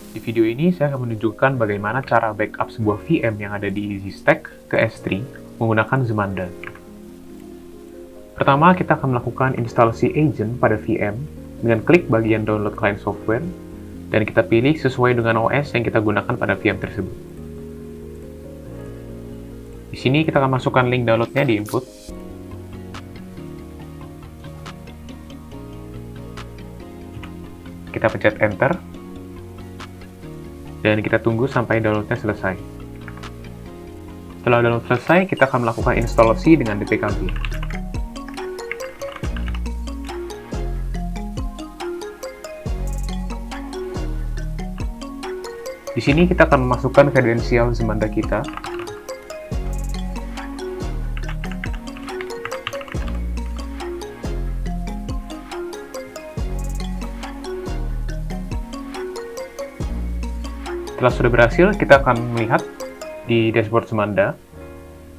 Di video ini saya akan menunjukkan bagaimana cara backup sebuah VM yang ada di EasyStack ke S3 menggunakan Zemanda. Pertama, kita akan melakukan instalasi agent pada VM dengan klik bagian download client software dan kita pilih sesuai dengan OS yang kita gunakan pada VM tersebut. Di sini kita akan masukkan link downloadnya di input. Kita pencet enter dan kita tunggu sampai downloadnya selesai. Setelah download selesai, kita akan melakukan instalasi dengan dpkg. Di sini kita akan memasukkan kredensial Zemanda kita. Setelah sudah berhasil, kita akan melihat di dashboard Zemanda.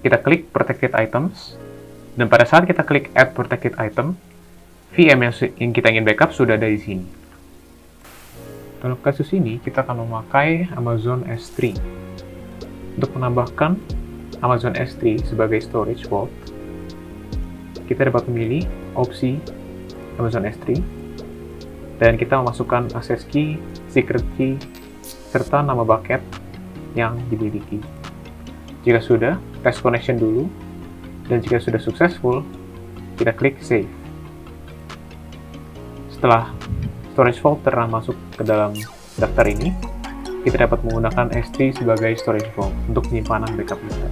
Kita klik Protected Items, dan pada saat kita klik Add Protected Item, VM yang kita ingin backup sudah ada di sini. Dalam kasus ini, kita akan memakai Amazon S3. Untuk menambahkan Amazon S3 sebagai storage vault, kita dapat memilih opsi Amazon S3, dan kita memasukkan access key, secret key, serta nama bucket yang dimiliki. Jika sudah, test connection dulu, dan jika sudah successful, kita klik save. Setelah storage vault telah masuk ke dalam daftar ini, kita dapat menggunakan S3 sebagai storage vault untuk penyimpanan backup kita.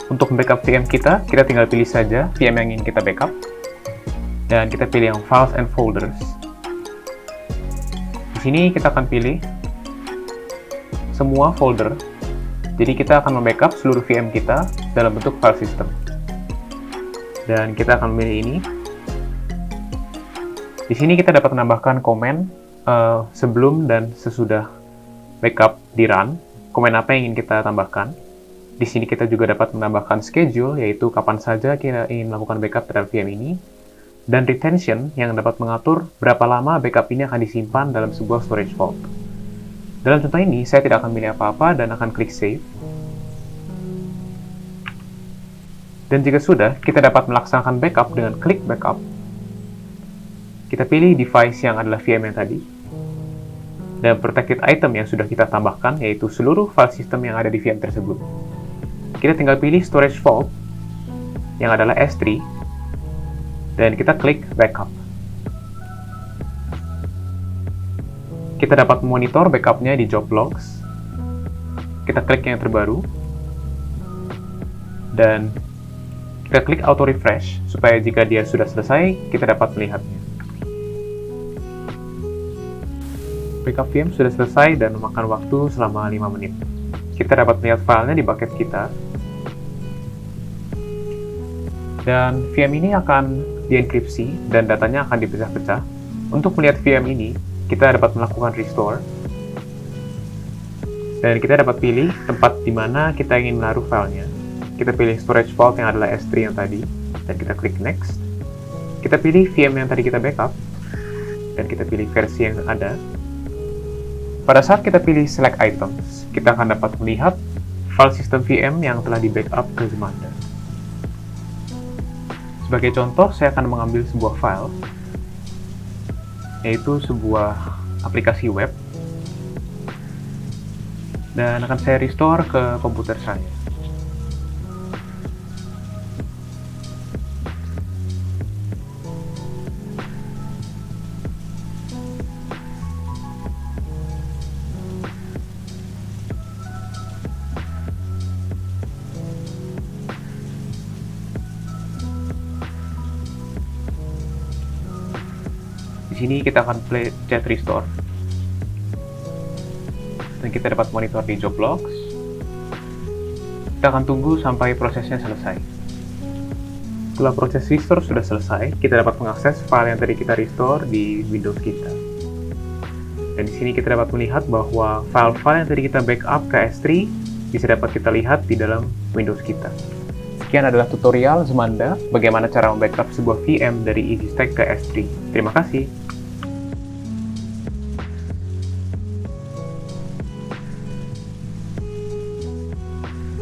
Untuk backup VM kita tinggal pilih saja VM yang ingin kita backup, dan kita pilih yang files and folders. Di sini kita akan pilih semua folder, jadi kita akan membackup seluruh VM kita dalam bentuk file system. Dan kita akan memilih ini. Di sini kita dapat menambahkan komen sebelum dan sesudah backup di run, komen apa yang ingin kita tambahkan. Di sini kita juga dapat menambahkan schedule, yaitu kapan saja kita ingin melakukan backup terhadap VM ini, dan retention yang dapat mengatur berapa lama backup ini akan disimpan dalam sebuah storage vault. Dalam contoh ini, saya tidak akan pilih apa-apa dan akan klik save. Dan jika sudah, kita dapat melaksanakan backup dengan klik backup. Kita pilih device yang adalah VM yang tadi, dan protected item yang sudah kita tambahkan, yaitu seluruh file system yang ada di VM tersebut. Kita tinggal pilih storage vault, yang adalah S3, dan kita klik backup. Kita dapat memonitor backupnya di job logs. Kita klik yang terbaru, dan kita klik auto refresh supaya jika dia sudah selesai, kita dapat melihatnya. Backup VM sudah selesai dan memakan waktu selama 5 menit. Kita dapat melihat filenya di bucket kita, dan VM ini akan dienkripsi dan datanya akan dipecah-pecah. Untuk melihat VM ini, kita dapat melakukan restore, dan kita dapat pilih tempat di mana kita ingin menaruh filenya. Kita pilih storage vault yang adalah S3 yang tadi, dan kita klik next. Kita pilih VM yang tadi kita backup, dan kita pilih versi yang ada. Pada saat kita pilih select items, kita akan dapat melihat file system VM yang telah di backup ke Zemanda. Sebagai contoh, saya akan mengambil sebuah file, yaitu sebuah aplikasi web, dan akan saya restore ke komputer saya. Di sini kita akan pencet restore, dan kita dapat monitor di job logs. Kita akan tunggu sampai prosesnya selesai. Setelah proses restore sudah selesai, kita dapat mengakses file yang tadi kita restore di Windows kita. Dan di sini kita dapat melihat bahwa file-file yang tadi kita backup ke S3 bisa dapat kita lihat di dalam Windows kita. Sekian adalah tutorial Zemanda bagaimana cara membackup sebuah VM dari EasyStack ke S3. Terima kasih.